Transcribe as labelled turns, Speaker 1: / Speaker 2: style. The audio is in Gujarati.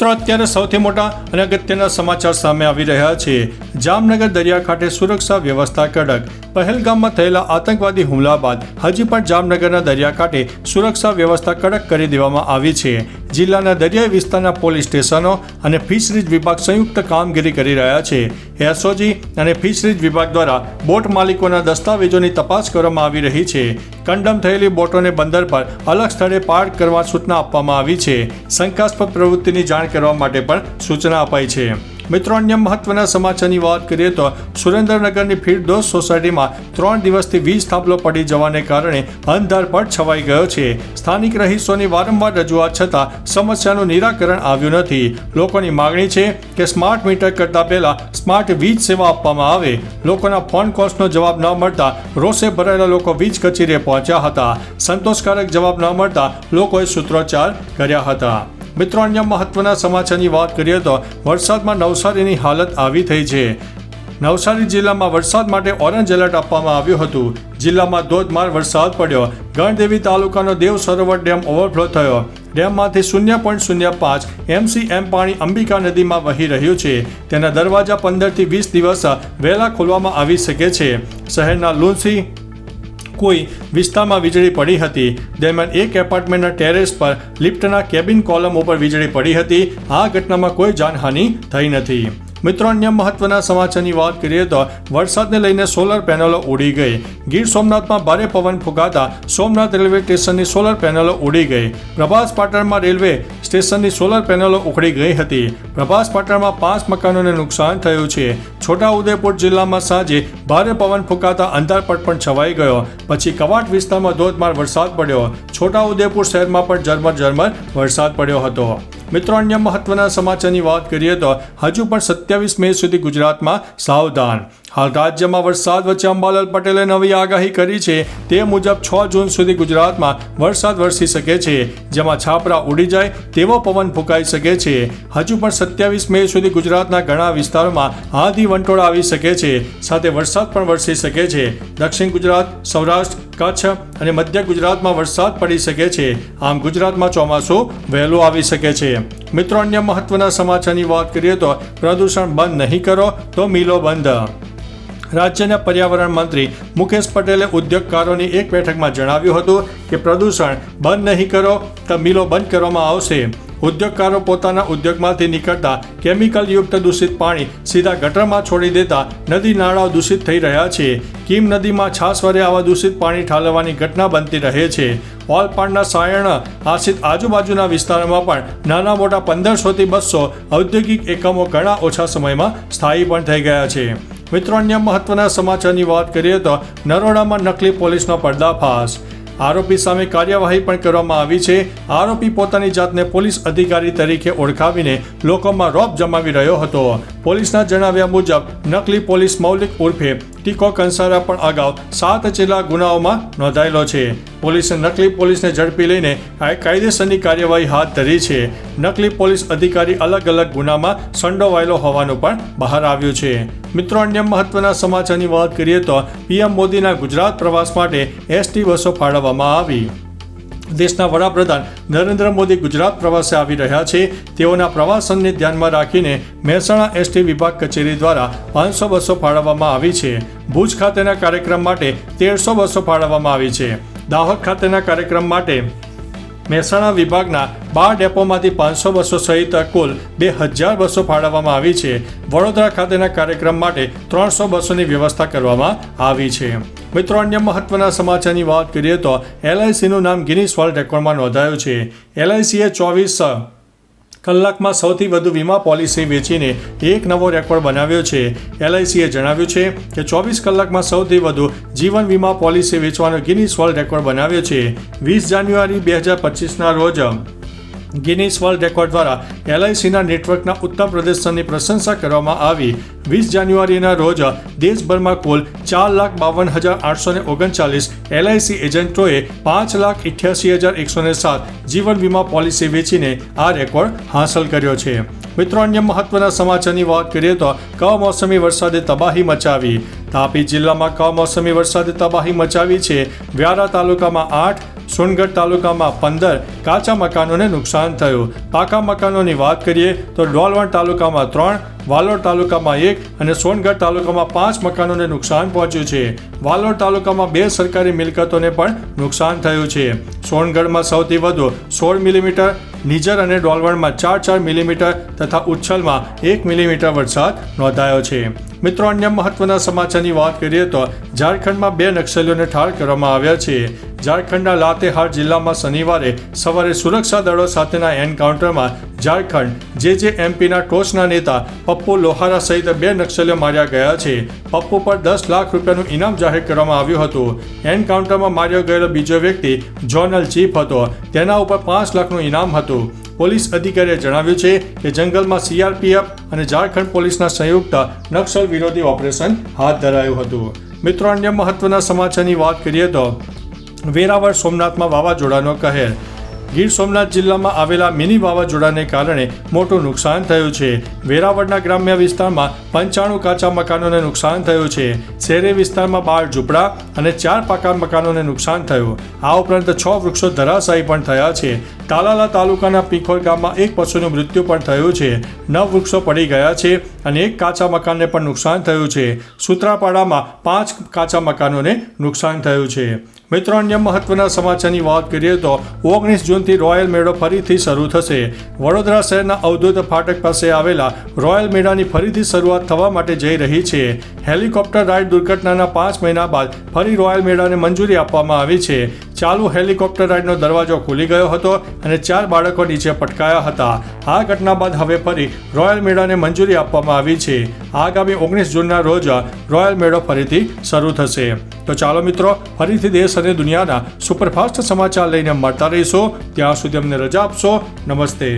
Speaker 1: મિત્રો, અત્યારે સૌથી મોટા અને અગત્યના સમાચાર સામે આવી રહ્યા છે. જામનગર દરિયાકાંઠે સુરક્ષા વ્યવસ્થા કડક. પહેલગામમાં થયેલા આતંકવાદી હુમલા બાદ હજી પણ જામનગરના દરિયાકાંઠે સુરક્ષા વ્યવસ્થા કડક કરી દેવામાં આવી છે. જિલ્લાના દરિયાઈ વિસ્તારના પોલીસ સ્ટેશનો અને ફિશરીઝ વિભાગ સંયુક્ત કામગીરી કરી રહ્યા છે. એસઓજી અને ફિશરીઝ વિભાગ દ્વારા બોટ માલિકોના દસ્તાવેજોની તપાસ કરવામાં આવી રહી છે. કંડમ થયેલી બોટોને બંદર પર અલગ સ્થળે પાર્ક કરવા સૂચના આપવામાં આવી છે. શંકાસ્પદ પ્રવૃત્તિની જાણ કરવા માટે પણ સૂચના અપાઈ છે. મિત્રો, અન્ય મહત્વના સમાચારની વાત કરીએ તો સુરેન્દ્રનગરની ફિરદોસ સોસાયટીમાં 3 દિવસથી વીજ થાંભલો પડી જવાને કારણે અંધારપટ છવાઈ ગયો છે. સ્થાનિક રહીશોની વારંવાર રજૂઆત છતાં સમસ્યાનું નિરાકરણ આવ્યું નથી. લોકોની માગણી છે કે સ્માર્ટ મીટર કરતા પહેલા સ્માર્ટ વીજ સેવા આપવામાં આવે. લોકોના ફોન કોલ્સનો જવાબ ન મળતા રોષે ભરાયેલા લોકો વીજ કચેરીએ પહોંચ્યા હતા. સંતોષકારક જવાબ ન મળતા લોકોએ સૂત્રોચ્ચાર કર્યા હતા. મિત્રો, અન્ય મહત્વના સમાચારની વાત કરીએ તો વરસાદમાં નવસારીની હાલત આવી થઈ છે. નવસારી જિલ્લામાં વરસાદ માટે ઓરેન્જ એલર્ટ આપવામાં આવ્યું હતું. જિલ્લામાં ધોધમાર વરસાદ પડ્યો. ગણદેવી તાલુકાનો દેવ સરોવર ડેમ ઓવરફ્લો થયો. ડેમમાંથી 0.05 MCM પાણી અંબિકા નદીમાં વહી રહ્યું છે. તેના દરવાજા 15 થી 20 દિવસ વહેલા ખોલવામાં આવી શકે છે. શહેરના લુન્સી કોઈ વિસ્તારમાં વીજળી પડી હતી. દરમિયાન એક એપાર્ટમેન્ટના ટેરેસ પર લિફ્ટના કેબિન કોલમ ઉપર વીજળી પડી હતી. આ ઘટનામાં કોઈ જાનહાનિ થઈ નથી. મિત્રો, અન્ય મહત્વના સમાચારની વાત કરીએ તો વરસાદને લઈને સોલર પેનલો ઉડી ગઈ. ગીર સોમનાથમાં ભારે પવન ફૂંકાતા સોમનાથ રેલવે સ્ટેશનની સોલર પેનલો ઉડી ગઈ. પ્રભાસ પાટણમાં રેલવે સ્ટેશનની સોલર પેનલો ઉખડી ગઈ હતી. પ્રભાસ પાટણમાં 5 મકાનોને નુકસાન થયું છે. છોટાઉદેપુર જિલ્લામાં સાંજે ભારે પવન ફૂંકાતા અંધારપટ પણ છવાઈ ગયો. પછી કવાંટ વિસ્તારમાં ધોધમાર વરસાદ પડ્યો. છોટાઉદેપુર શહેરમાં પણ ઝરમર વરસાદ પડ્યો હતો. મિત્રો, અન્ય મહત્વના સમાચારની વાત કરીએ તો હજુ પણ 27 મે સુધી ગુજરાતમાં સાવધાન. હાલ રાજ્યમાં વરસાદ વચ્ચે અંબાલાલ પટેલે નવી આગાહી કરી છે. તે મુજબ 6 જૂન સુધી ગુજરાતમાં વરસાદ વરસી શકે છે, જેમાં છાપરા ઉડી જાય તેવો પવન ફૂંકાઈ શકે છે. હજુ પણ 27 મે સુધી ગુજરાતના ઘણા વિસ્તારોમાં આંધી વંટોળ આવી શકે છે. સાથે વરસાદ પણ વરસી શકે છે. દક્ષિણ ગુજરાત, સૌરાષ્ટ્ર, કચ્છ અને મધ્ય ગુજરાતમાં વરસાદ પડી શકે છે. આમ ગુજરાતમાં ચોમાસું વહેલું આવી શકે છે. મિત્રો, અન્ય મહત્વના સમાચારની વાત કરીએ તો પ્રદૂષણ બંધ નહીં કરો તો મિલો બંધ. રાજ્યના પર્યાવરણ મંત્રી મુકેશ પટેલે ઉદ્યોગકારોની એક બેઠકમાં જણાવ્યું હતું કે પ્રદૂષણ બંધ નહીં કરો તો મિલો બંધ કરવામાં આવશે. ઉદ્યોગકારો પોતાના ઉદ્યોગમાંથી નીકળતા કેમિકલયુક્ત દૂષિત પાણી સીધા ગટરમાં છોડી દેતા નદી નાળાઓ દૂષિત થઈ રહ્યા છે. કીમ નદીમાં છાસ વડે આવા દૂષિત પાણી ઠાલવવાની ઘટના બનતી રહે છે. ઓલપાડના સાયણ આશિત આજુબાજુના વિસ્તારોમાં પણ નાના મોટા 1500 થી 200 ઔદ્યોગિક એકમો ઘણા ઓછા સમયમાં સ્થાયી પણ થઈ ગયા છે. મિત્રો, અન્ય મહત્વના સમાચારની વાત કરીએ તો નરોડામાં નકલી પોલીસનો પર્દાફાશ. આરોપી સામે કાર્યવાહી પણ કરવામાં આવી છે. આરોપી પોતાની જાતને પોલીસ અધિકારી તરીકે ઓળખાવીને લોકોમાં રોબ જમાવી રહ્યો હતો. પોલીસના જણાવ્યા મુજબ નકલી પોલીસ મૌલિક ઉર્ફે ટીકો કંસારા પણ અગાઉ 7 જેટલા ગુનાઓમાં નોંધાયેલો છે. પોલીસે નકલી પોલીસને ઝડપી લઈને કાયદેસરની કાર્યવાહી હાથ ધરી છે. નકલી પોલીસ અધિકારી અલગ અલગ ગુનામાં સંડોવાયેલો હોવાનું પણ બહાર આવ્યું છે. મિત્રો, અન્ય મહત્વના સમાચારની વાત કરીએ તો પીએમ મોદીના ગુજરાત પ્રવાસ માટે એસટી બસો ફાળવવામાં આવી. દેશના વડાપ્રધાન નરેન્દ્ર મોદી ગુજરાત પ્રવાસે આવી રહ્યા છે. તેઓના પ્રવાસનને ધ્યાનમાં રાખીને મહેસાણા એસટી વિભાગ કચેરી દ્વારા 500 બસો ફાળવવામાં આવી છે. ભુજ ખાતેના કાર્યક્રમ માટે 1300 બસો ફાળવવામાં આવી છે. દાહોદ ખાતેના કાર્યક્રમ માટે મહેસાણા વિભાગના 12 ડેપોમાંથી 500 બસો સહિત કુલ 2000 બસો ફાળવવામાં આવી છે. વડોદરા ખાતેના કાર્યક્રમ માટે 300 બસોની વ્યવસ્થા કરવામાં આવી છે. મિત્રો, અન્ય મહત્વના સમાચારની વાત કરીએ તો LICનું નામ ગિનીસ વર્લ્ડ રેકોર્ડમાં નોંધાયું છે. LICએ 24 કલાકમાં સૌથી વધુ વીમા પોલિસી વેચીને એક નવો રેકોર્ડ બનાવ્યો છે. LICએ જણાવ્યું છે કે 24 કલાકમાં સૌથી વધુ જીવન વીમા પોલિસી વેચવાનો ગિનીસ વર્લ્ડ રેકોર્ડ બનાવ્યો છે. 20 જાન્યુઆરી 2025ના રોજ ગિનીસ વર્લ્ડ રેકોર્ડ દ્વારા LICના નેટવર્કના ઉત્તમ પ્રદર્શનની પ્રશંસા કરવામાં આવી. 20 જાન્યુઆરીના રોજ દેશભરમાં કુલ 4,52,839 LIC એજન્ટોએ 5,88,107 જીવન વીમા પોલિસી વેચીને આ રેકોર્ડ હાંસલ કર્યો છે. મિત્રો, અન્ય મહત્વના સમાચારની વાત કરીએ તો કમોસમી વરસાદે તબાહી મચાવી. તાપી જિલ્લામાં કમોસમી વરસાદે તબાહી મચાવી છે. વ્યારા તાલુકામાં 8, સોનગઢ તાલુકામાં 15 કાચા મકાનોને નુકસાન થયું. પાકા મકાનોની વાત કરીએ તો ડોલવણ તાલુકામાં 3, વાલોડ તાલુકામાં 1 અને સોનગઢ તાલુકામાં 5 મકાનોને નુકસાન પહોંચ્યું છે. વાલોડ તાલુકામાં 2 સરકારી મિલકતોને પણ નુકસાન થયું છે. સોનગઢમાં સૌથી વધુ 16 મિલીમીટર, નિઝર અને ડોલવણમાં 4 મિલીમીટર તથા ઉચ્છલમાં 1 મિલીમીટર વરસાદ નોંધાયો છે. મિત્રો, અન્ય મહત્વના સમાચારની વાત કરીએ તો ઝારખંડમાં 2 નક્સલીઓને ઠાર કરવામાં આવ્યા છે. ઝારખંડના લાતેહાર જિલ્લામાં શનિવારે સવારે સુરક્ષા દળો સાથેના એન્કાઉન્ટરમાં ઝારખંડ JJMPના ટોચના નેતા પપ્પુ લોહારા સહિત 2 નક્સલીઓ માર્યા ગયા છે. પપ્પુ પર 10 લાખ રૂપિયાનું ઇનામ જાહેર કરવામાં આવ્યું હતું. એન્કાઉન્ટરમાં માર્યો ગયેલો બીજો વ્યક્તિ ઝોનલ ચીફ હતો. તેના ઉપર 5 લાખનું ઇનામ હતું. પોલીસ અધિકારીએ જણાવ્યું છે કે જંગલમાં CRPF અને ઝારખંડ પોલીસના સંયુક્ત નક્સલ વિરોધી ઓપરેશન હાથ ધરાયું હતું. મિત્રો, અન્ય મહત્વના સમાચારની વાત કરીએ તો વેરાવળ સોમનાથમાં વાવાઝોડાનો કહેર. ગીર સોમનાથ જિલ્લામાં આવેલા મિની વાવાઝોડાને કારણે મોટું નુકસાન થયું છે. વેરાવળના ગ્રામ્ય વિસ્તારમાં 95 કાચા મકાનોને નુકસાન થયું છે. શહેરી વિસ્તારમાં 12 ઝૂંપડા અને 4 પાકા મકાનોને નુકસાન થયું. આ ઉપરાંત 6 વૃક્ષો ધરાશાયી પણ થયા છે. તાલાલા તાલુકાના પીખોર ગામમાં 1 પશુનું મૃત્યુ પણ થયું છે. 9 વૃક્ષો પડી ગયા છે અને 1 કાચા મકાનને પણ નુકસાન થયું છે. સૂત્રાપાડામાં 5 કાચા મકાનોને નુકસાન થયું છે. મિત્રો, અન્ય મહત્વના સમાચારની વાત કરીએ તો 19 જૂનથી રોયલ મેળો ફરીથી શરૂ થશે. વડોદરા શહેરના અવધૂત ફાટક પાસે આવેલા રોયલ મેળાની ફરીથી શરૂઆત થવા માટે જઈ રહી છે. હેલિકોપ્ટર રાઇડ દુર્ઘટનાના 5 મહિના બાદ ફરી રોયલ મેળાને મંજૂરી આપવામાં આવી છે. ચાલુ હેલિકોપ્ટર રાઇડનો દરવાજો ખુલી ગયો હતો અને 4 બાળકો નીચે પટકાયા હતા. આ ઘટના બાદ હવે ફરી રોયલ મેળાને મંજૂરી આપવામાં આવી છે. આગામી 19 જૂનના રોજ રોયલ મેળો ફરીથી શરૂ થશે. તો ચાલો મિત્રો, ફરીથી દેશ અને દુનિયાના સુપરફાસ્ટ સમાચાર લઈને મળતા રહીશું. ત્યાં સુધી અમને રજા આપશો. નમસ્તે.